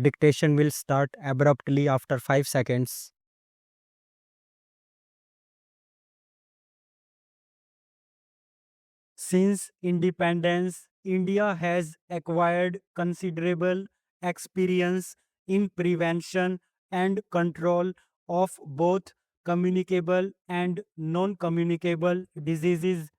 Dictation will start abruptly after 5 seconds. Since independence, India has acquired considerable experience in prevention and control of both communicable and non communicable diseases.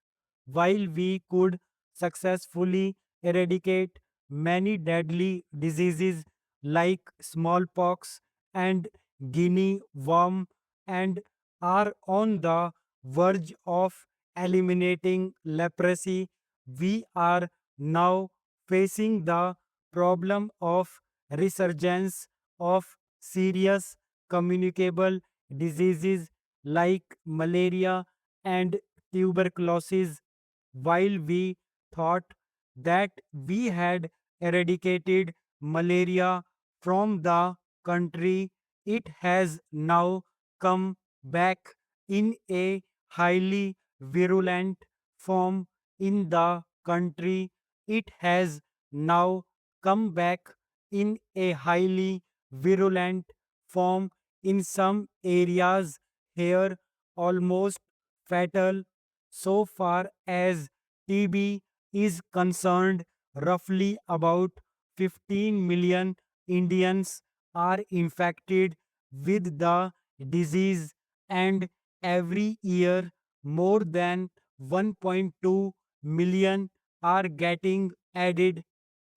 While we could successfully eradicate many deadly diseases like smallpox and guinea worm, and are on the verge of eliminating leprosy, we are now facing the problem of resurgence of serious communicable diseases like malaria and tuberculosis. While we thought that we had eradicated malaria from the country, it has now come back in a highly virulent form in the country. It has now come back in a highly virulent form in some areas here, almost fatal. So far as TB is concerned, roughly about 15 million Indians are infected with the disease, and every year more than 1.2 million are getting added.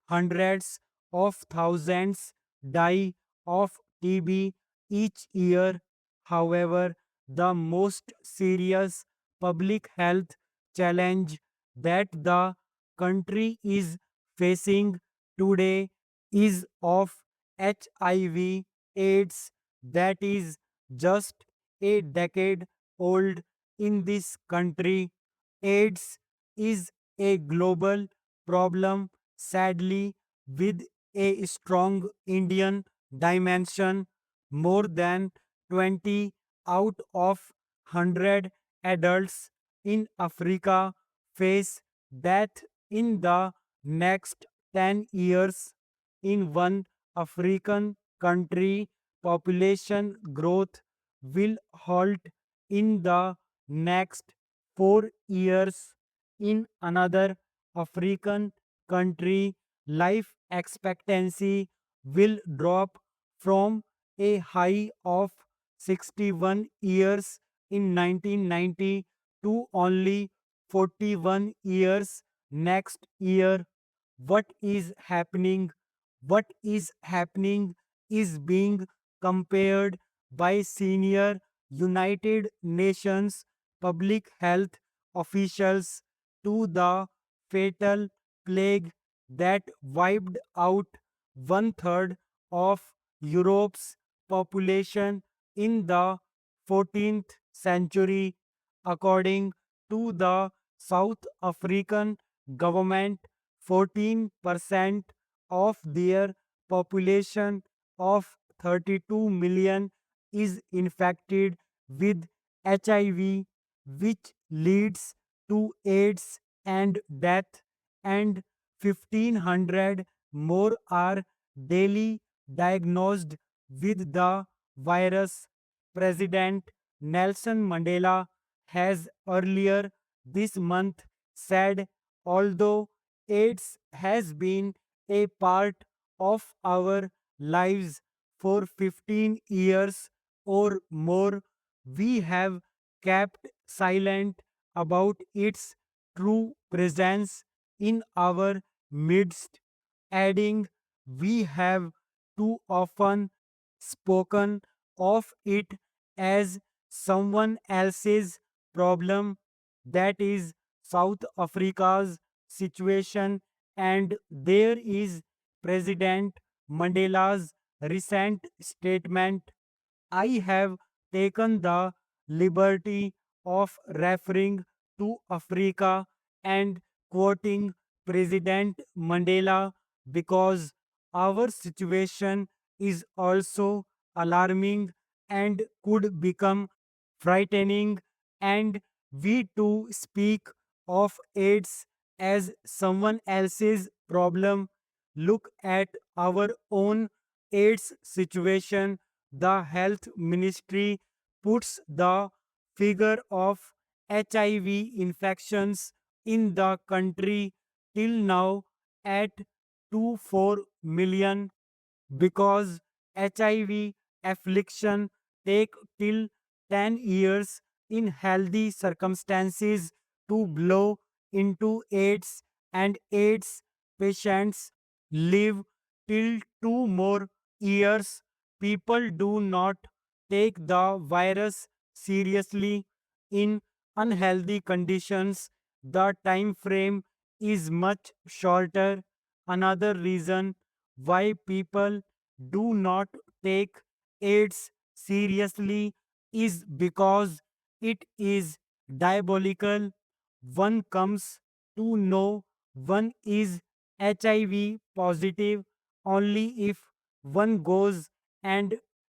Hundreds of thousands die of TB each year. However, the most serious public health challenge that the country is facing today is of HIV AIDS, that is just a decade old in this country. AIDS is a global problem, sadly, with a strong Indian dimension. More than 20 out of 100 adults in Africa face death in the next 10 years. In one African country, population growth will halt in the next 4 years. In another African country, life expectancy will drop from a high of 61 years in 1990 to only 41 years next year. What is happening? What is happening is being compared by senior United Nations public health officials to the fatal plague that wiped out one third of Europe's population in the 14th century. According to the South African government, 14% of their population of 32 million is infected with HIV, which leads to AIDS and death, and 1500 more are daily diagnosed with the virus. President Nelson Mandela has earlier this month said, although AIDS has been a part of our lives for 15 years or more, we have kept silent about its true presence in our midst, adding, we have too often spoken of it as someone else's problem, that is South Africa's situation, and there is President Mandela's recent statement. I have taken the liberty of referring to Africa and quoting President Mandela because our situation is also alarming and could become frightening, and we too speak of AIDS as someone else's problem. Look at our own AIDS situation, the health ministry puts the figure of HIV infections in the country till now at 24 million, because HIV affliction take till 10 years in healthy circumstances to blow into AIDS, and AIDS patients live till 2 more years. People do not take the virus seriously in unhealthy conditions. The time frame is much shorter. Another reason why people do not take AIDS seriously is because it is diabolical. One comes to know one is HIV positive only if one goes and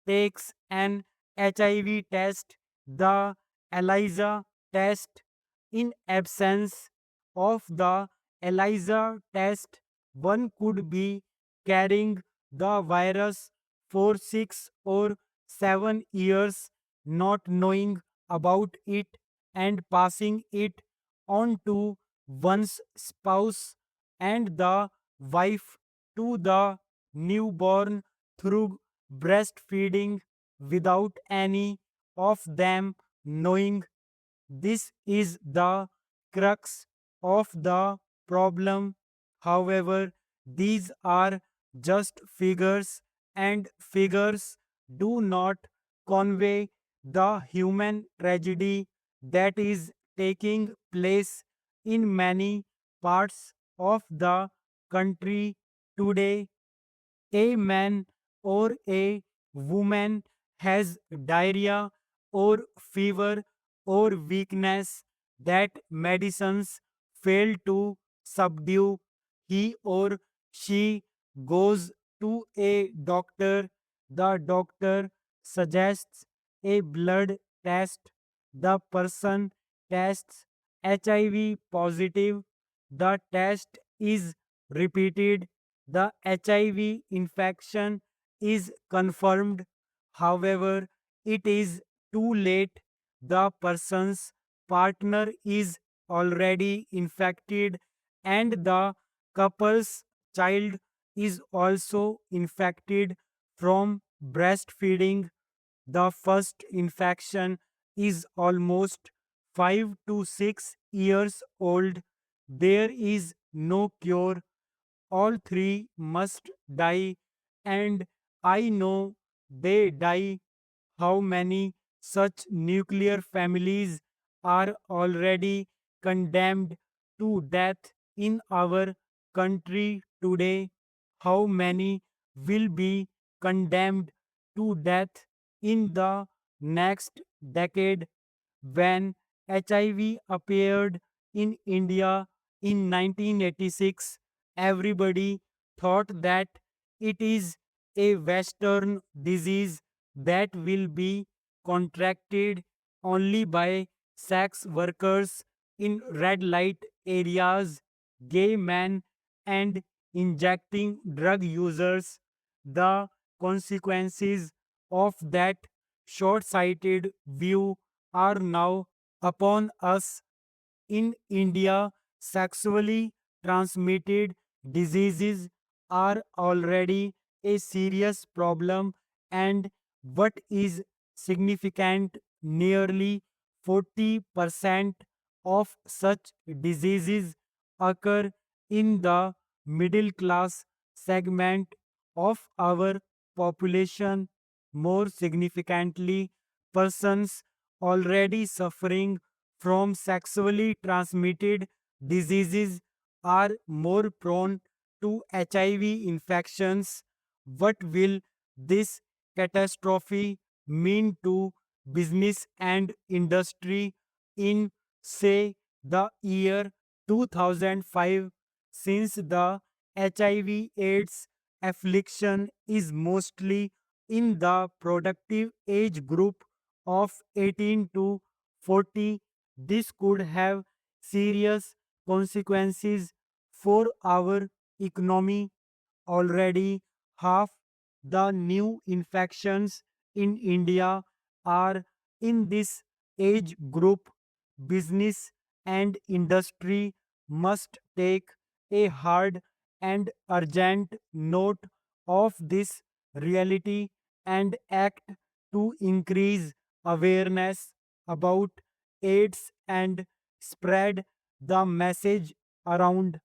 takes an HIV test, the ELISA test. In absence of the ELISA test, one could be carrying the virus for 6 or 7 years, not knowing about it, and passing it on to one's spouse and the wife, to the newborn, through breastfeeding without any of them knowing. This is the crux of the problem. However, these are just figures, and figures do not convey the human tragedy that is taking place in many parts of the country today. A man or a woman has diarrhea or fever or weakness that medicines fail to subdue, he or she goes to a doctor. The doctor suggests a blood test. The person tests HIV positive. The test is repeated. The HIV infection is confirmed. However, it is too late. The person's partner is already infected, and the couple's child is also infected from breastfeeding. The first infection is almost 5 to 6 years old. There is no cure. All three must die, and I know they die. How many such nuclear families are already condemned to death in our country today? How many will be condemned to death in the next decade? When HIV appeared in India in 1986, everybody thought that it is a Western disease that will be contracted only by sex workers in red light areas, gay men, and injecting drug users. The consequences of that short sighted view are now upon us. In India, sexually transmitted diseases are already a serious problem, and what is significant, nearly 40% of such diseases occur in the middle class segment of our population. More significantly, persons already suffering from sexually transmitted diseases are more prone to HIV infections. What will this catastrophe mean to business and industry in, say, the year 2005, since the HIV AIDS affliction is mostly in the productive age group of 18 to 40? This could have serious consequences for our economy. Already half the new infections in India are in this age group. Business and industry must take a hard and urgent note of this reality and act to increase awareness about AIDS and spread the message around